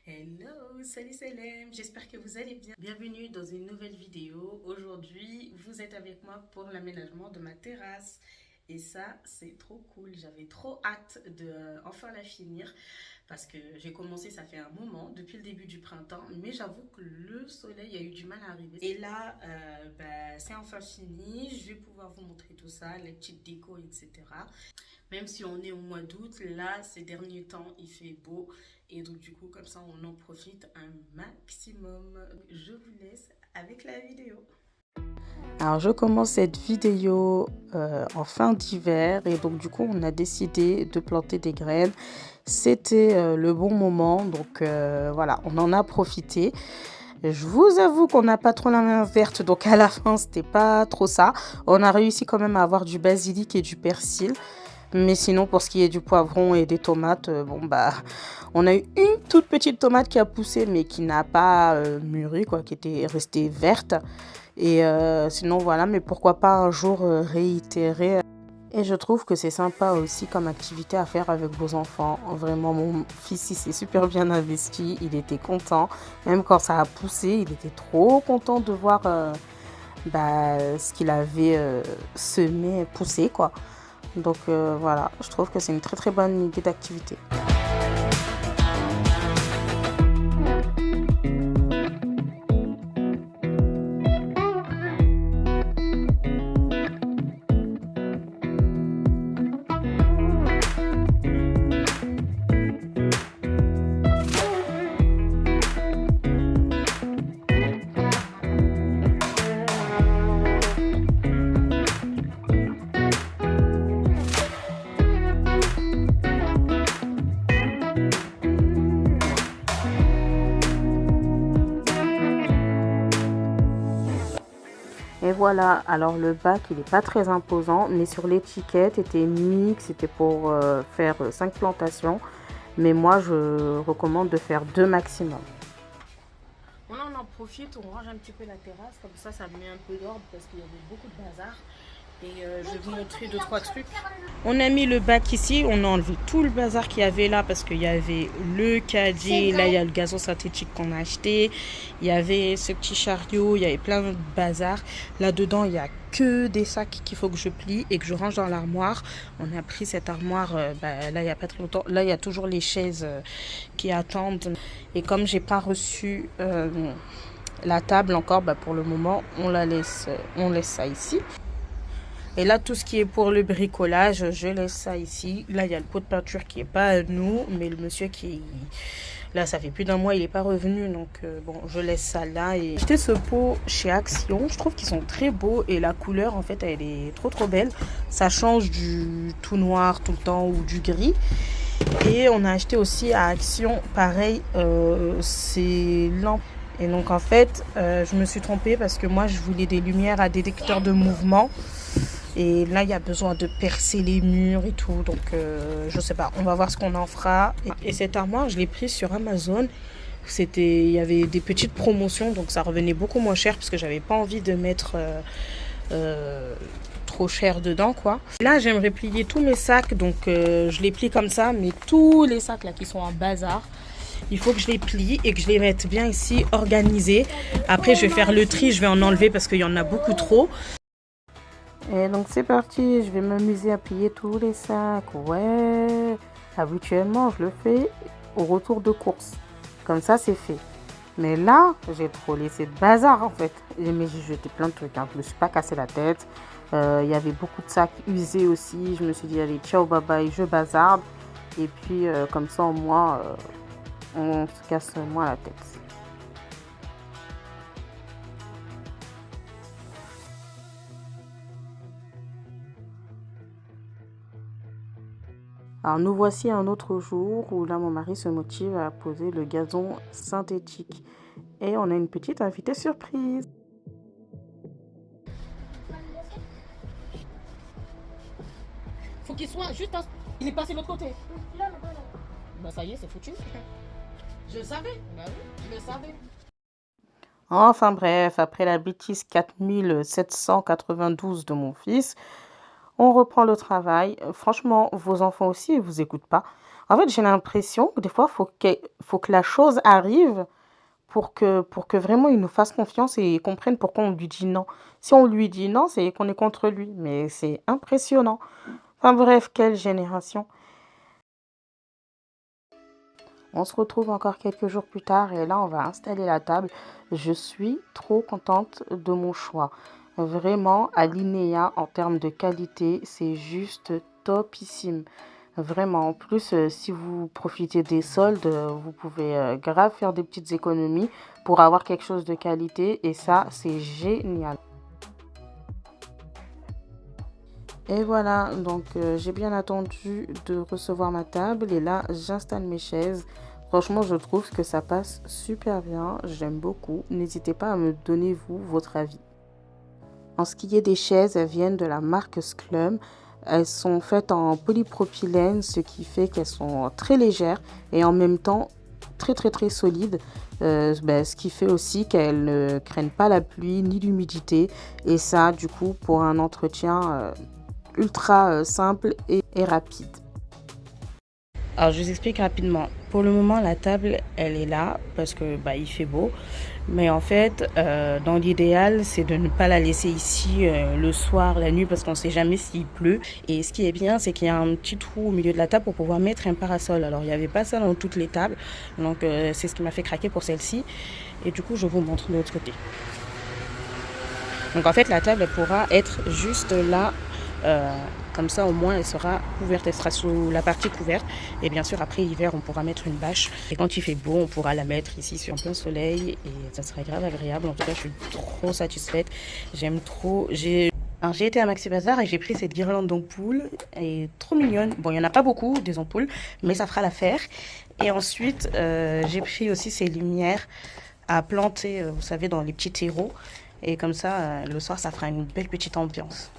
Hello, salut Salem, j'espère que vous allez bien. Bienvenue dans une nouvelle vidéo. Aujourd'hui, vous êtes avec moi pour l'aménagement de ma terrasse. Et ça, c'est trop cool. J'avais trop hâte de enfin la finir parce que j'ai commencé, ça fait un moment, depuis le début du printemps, mais j'avoue que le soleil a eu du mal à arriver. Et là, c'est enfin fini. Je vais pouvoir vous montrer tout ça, les petites décos, etc. Même si on est au mois d'août, là, ces derniers temps, il fait beau. Et donc, du coup, comme ça, on en profite un maximum. Je vous laisse avec la vidéo. Alors, je commence cette vidéo en fin d'hiver. Et donc, du coup, on a décidé de planter des graines. C'était le bon moment. Donc, voilà, on en a profité. Je vous avoue qu'on n'a pas trop la main verte. Donc, à la fin, c'était pas trop ça. On a réussi quand même à avoir du basilic et du persil. Mais sinon, pour ce qui est du poivron et des tomates, on a eu une toute petite tomate qui a poussé, mais qui n'a pas mûri, quoi, qui était restée verte. Et sinon, voilà, mais pourquoi pas un jour réitérer. Et je trouve que c'est sympa aussi comme activité à faire avec vos enfants. Vraiment, mon fils, il s'est super bien investi. Il était content. Même quand ça a poussé, il était trop content de voir ce qu'il avait semé, poussé, quoi. Donc voilà, je trouve que c'est une très très bonne idée d'activité. Et voilà, alors le bac, il n'est pas très imposant, mais sur l'étiquette, était mix, c'était pour faire 5 plantations. Mais moi, je recommande de faire 2 maximum. On en profite, on range un petit peu la terrasse, comme ça met un peu d'ordre parce qu'il y avait beaucoup de bazar. Et je vais vous montrer 2 3 trucs. On a mis le bac ici, on a enlevé tout le bazar qu'il y avait là parce qu'il y avait le caddie, là il y a le gazon synthétique qu'on a acheté, il y avait ce petit chariot, il y avait plein de bazar. Là-dedans, il n'y a que des sacs qu'il faut que je plie et que je range dans l'armoire. On a pris cette armoire là il n'y a pas très longtemps. Là, il y a toujours les chaises qui attendent. Et comme j'ai pas reçu la table encore, pour le moment, on laisse ça ici. Et là, tout ce qui est pour le bricolage, je laisse ça ici. Là, il y a le pot de peinture qui n'est pas à nous, mais le monsieur qui... Là, ça fait plus d'un mois, il n'est pas revenu. Donc, bon, je laisse ça là. Et j'ai acheté ce pot chez Action. Je trouve qu'ils sont très beaux. Et la couleur, en fait, elle est trop, trop belle. Ça change du tout noir tout le temps ou du gris. Et on a acheté aussi à Action, pareil, ces lampes. Et donc, en fait, je me suis trompée parce que moi, je voulais des lumières à détecteur de mouvement. Et là, il y a besoin de percer les murs et tout. Donc, je sais pas. On va voir ce qu'on en fera. Et cette armoire, je l'ai prise sur Amazon. Il y avait des petites promotions. Donc, ça revenait beaucoup moins cher parce que j'avais pas envie de mettre trop cher dedans, quoi. Là, j'aimerais plier tous mes sacs. Donc, je les plie comme ça. Mais tous les sacs là qui sont en bazar, il faut que je les plie et que je les mette bien ici, organisés. Après, je vais faire le tri. Je vais en enlever parce qu'il y en a beaucoup trop. Et donc c'est parti, je vais m'amuser à plier tous les sacs. Ouais, habituellement je le fais au retour de course. Comme ça c'est fait. Mais là, j'ai trop laissé de bazar en fait. Mais j'ai jeté plein de trucs, hein. Je me suis pas cassé la tête. Il y avait beaucoup de sacs usés aussi. Je me suis dit allez, ciao, bye bye, je bazarde. Et puis comme ça au moins, on se casse moins la tête. Alors nous voici un autre jour où là mon mari se motive à poser le gazon synthétique. Et on a une petite invitée surprise. Faut qu'il soit juste... Il est passé de l'autre côté. Bah ça y est, c'est foutu. Je le savais. Bah oui, je le savais. Enfin bref, après la bêtise 4792 de mon fils, on reprend le travail. Franchement, vos enfants aussi, ils vous écoutent pas. En fait, j'ai l'impression que des fois, faut que la chose arrive pour que vraiment il nous fasse confiance et comprenne pourquoi on lui dit non. Si on lui dit non, c'est qu'on est contre lui. Mais c'est impressionnant. Enfin bref, quelle génération. On se retrouve encore quelques jours plus tard et là, on va installer la table. Je suis trop contente de mon choix. Vraiment, Alinea, en termes de qualité, c'est juste topissime. Vraiment, en plus, si vous profitez des soldes, vous pouvez grave faire des petites économies pour avoir quelque chose de qualité et ça, c'est génial. Et voilà, donc j'ai bien attendu de recevoir ma table et là j'installe mes chaises. Franchement, je trouve que ça passe super bien, j'aime beaucoup. N'hésitez pas à me donner vous votre avis. En ce qui est des chaises, elles viennent de la marque Sclum. Elles sont faites en polypropylène, ce qui fait qu'elles sont très légères et en même temps très solides. Ce qui fait aussi qu'elles ne craignent pas la pluie ni l'humidité. Et ça, du coup, pour un entretien ultra simple et rapide. Alors, je vous explique rapidement. Pour le moment, la table, elle est là parce que il fait beau. Mais en fait, dans l'idéal, c'est de ne pas la laisser ici le soir, la nuit, parce qu'on ne sait jamais s'il pleut. Et ce qui est bien, c'est qu'il y a un petit trou au milieu de la table pour pouvoir mettre un parasol. Alors, il n'y avait pas ça dans toutes les tables. Donc, c'est ce qui m'a fait craquer pour celle-ci. Et du coup, je vous montre de l'autre côté. Donc, en fait, la table, elle pourra être juste là. Comme ça, au moins, elle sera couverte, elle sera sous la partie couverte. Et bien sûr, après l'hiver, on pourra mettre une bâche. Et quand il fait beau, on pourra la mettre ici sur plein soleil. Et ça sera grave agréable. En tout cas, je suis trop satisfaite. J'aime trop. Alors, j'ai été à Maxi Bazar et j'ai pris cette guirlande d'ampoules. Elle est trop mignonne. Bon, il n'y en a pas beaucoup, des ampoules, mais ça fera l'affaire. Et ensuite, j'ai pris aussi ces lumières à planter, vous savez, dans les petits terreaux. Et comme ça, le soir, ça fera une belle petite ambiance.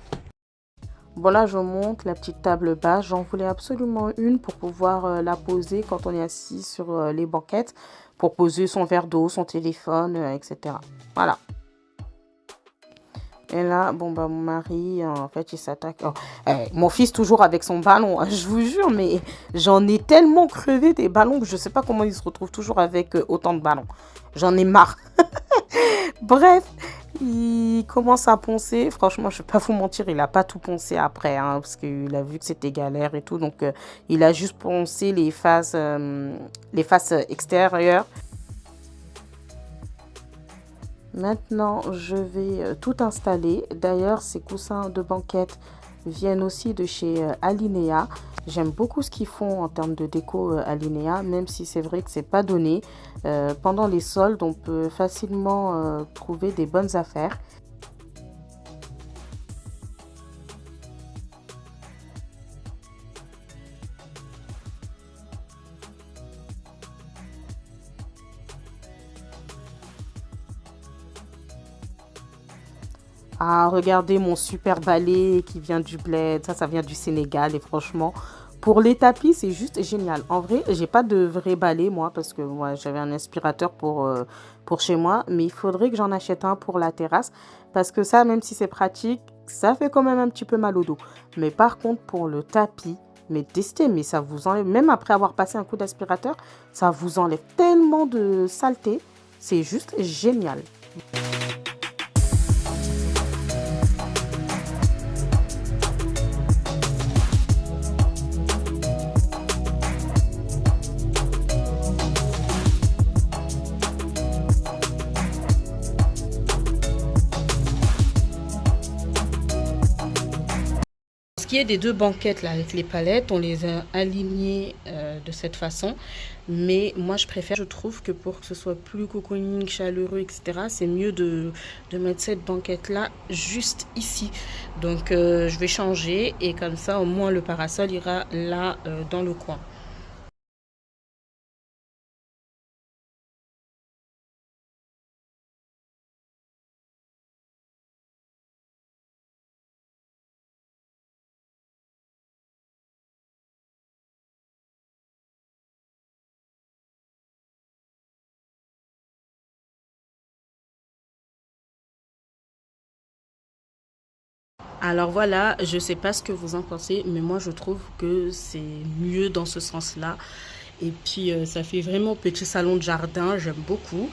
Bon là, je monte la petite table basse. J'en voulais absolument une pour pouvoir la poser quand on est assis sur les banquettes, pour poser son verre d'eau, son téléphone, etc. Voilà. Et là, bon mon mari, en fait, il s'attaque. Oh, mon fils toujours avec son ballon, hein, je vous jure, mais j'en ai tellement crevé des ballons que je sais pas comment il se retrouve toujours avec autant de ballons. J'en ai marre. Bref, il commence à poncer. Franchement, je ne vais pas vous mentir, il n'a pas tout poncé après, hein, parce qu'il a vu que c'était galère et tout. Donc, il a juste poncé les faces extérieures. Maintenant, je vais tout installer. D'ailleurs, ces coussins de banquette viennent aussi de chez Alinea. J'aime beaucoup ce qu'ils font en termes de déco Alinea, même si c'est vrai que c'est pas donné. Pendant les soldes, on peut facilement trouver des bonnes affaires. Ah, regardez mon super balai qui vient du bled. Ça vient du Sénégal. Et franchement, pour les tapis, c'est juste génial. En vrai, j'ai pas de vrai balai, moi, parce que moi, j'avais un aspirateur pour chez moi. Mais il faudrait que j'en achète un pour la terrasse. Parce que ça, même si c'est pratique, ça fait quand même un petit peu mal au dos. Mais par contre, pour le tapis, mais testez, mais ça vous enlève. Même après avoir passé un coup d'aspirateur, ça vous enlève tellement de saleté. C'est juste génial. Ce qui est des deux banquettes là avec les palettes, on les a alignées de cette façon. Mais moi je préfère, je trouve que pour que ce soit plus cocooning, chaleureux, etc., c'est mieux de mettre cette banquette là juste ici. Donc je vais changer et comme ça au moins le parasol ira là dans le coin. Alors voilà, je sais pas ce que vous en pensez, mais moi je trouve que c'est mieux dans ce sens-là. Et puis ça fait vraiment petit salon de jardin, j'aime beaucoup.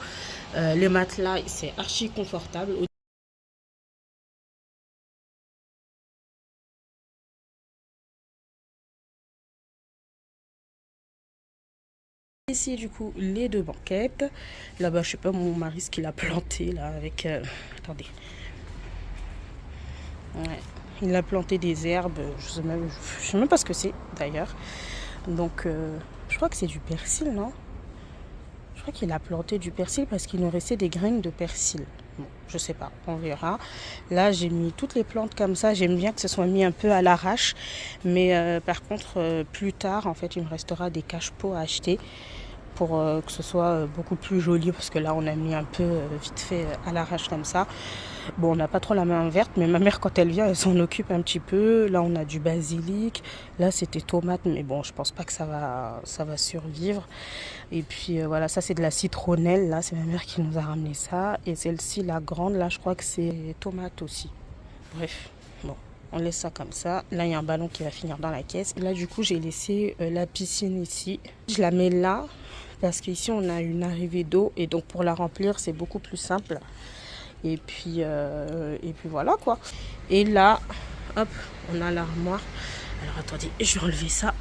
Le matelas, c'est archi confortable. Ici du coup les deux banquettes. Là-bas, je sais pas mon mari ce qu'il a planté là avec. Attendez. Ouais. Il a planté des herbes, je sais même pas ce que c'est d'ailleurs. Donc je crois que c'est du persil, non? Je crois qu'il a planté du persil parce qu'il nous restait des graines de persil. Bon, je sais pas, on verra. Là, j'ai mis toutes les plantes comme ça. J'aime bien que ce soit mis un peu à l'arrache. Mais par contre, plus tard, en fait, il me restera des cache-pots à acheter pour que ce soit beaucoup plus joli parce que là on a mis un peu vite fait à l'arrache comme ça. Bon, on n'a pas trop la main verte, mais ma mère quand elle vient elle s'en occupe un petit peu. Là on a du basilic, là c'était tomate, mais bon je pense pas que ça va survivre. Et puis voilà, ça c'est de la citronnelle, là c'est ma mère qui nous a ramené ça. Et celle-ci, la grande, là je crois que c'est tomate aussi. Bref, bon. On laisse ça comme ça. Là, il y a un ballon qui va finir dans la caisse. Là, du coup, j'ai laissé la piscine ici. Je la mets là parce qu'ici, on a une arrivée d'eau. Et donc, pour la remplir, c'est beaucoup plus simple. Et puis voilà, quoi. Et là, hop, on a l'armoire. Alors, attendez, je vais enlever ça.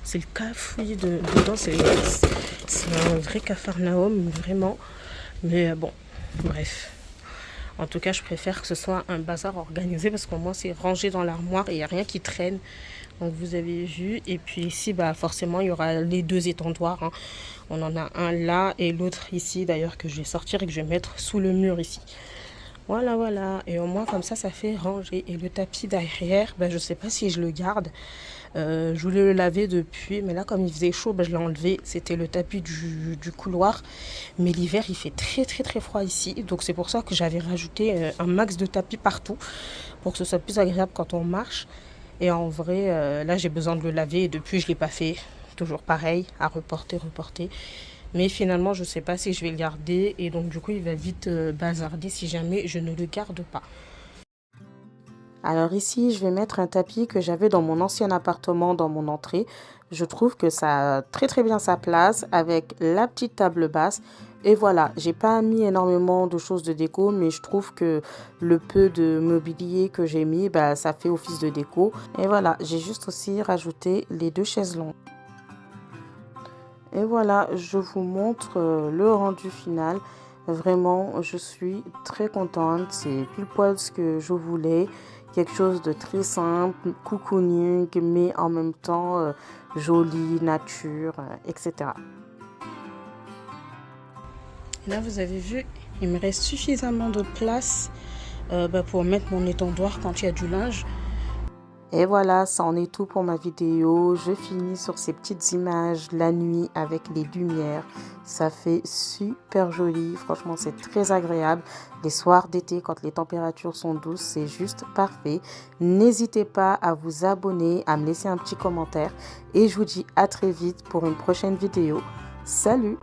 C'est le cafouillis dedans. C'est un vrai capharnaüm, vraiment. Mais bon, bref. En tout cas, je préfère que ce soit un bazar organisé parce qu'au moins c'est rangé dans l'armoire et il n'y a rien qui traîne. Donc vous avez vu. Et puis ici, bah, forcément, il y aura les deux étendoirs, hein. On en a un là et l'autre ici d'ailleurs que je vais sortir et que je vais mettre sous le mur ici. Voilà, voilà. Et au moins comme ça fait ranger. Et le tapis derrière, bah, je ne sais pas si je le garde. Je voulais le laver depuis, mais là comme il faisait chaud, je l'ai enlevé. C'était le tapis du couloir. Mais l'hiver, il fait très très très froid ici. Donc c'est pour ça que j'avais rajouté un max de tapis partout pour que ce soit plus agréable quand on marche. Et en vrai, là j'ai besoin de le laver et depuis je ne l'ai pas fait. Toujours pareil, à reporter. Mais finalement, je ne sais pas si je vais le garder. Et donc du coup, il va vite bazarder si jamais je ne le garde pas. Alors ici, je vais mettre un tapis que j'avais dans mon ancien appartement, dans mon entrée. Je trouve que ça a très très bien sa place avec la petite table basse. Et voilà, j'ai pas mis énormément de choses de déco, mais je trouve que le peu de mobilier que j'ai mis, bah, ça fait office de déco. Et voilà, j'ai juste aussi rajouté les deux chaises longues. Et voilà, je vous montre le rendu final. Vraiment, je suis très contente. C'est pile poil ce que je voulais. Quelque chose de très simple, cocooning, mais en même temps joli, nature, etc. Là, vous avez vu, il me reste suffisamment de place pour mettre mon étendoir quand il y a du linge. Et voilà, ça en est tout pour ma vidéo. Je finis sur ces petites images la nuit avec les lumières. Ça fait super joli. Franchement, c'est très agréable. Les soirs d'été, quand les températures sont douces, c'est juste parfait. N'hésitez pas à vous abonner, à me laisser un petit commentaire. Et je vous dis à très vite pour une prochaine vidéo. Salut!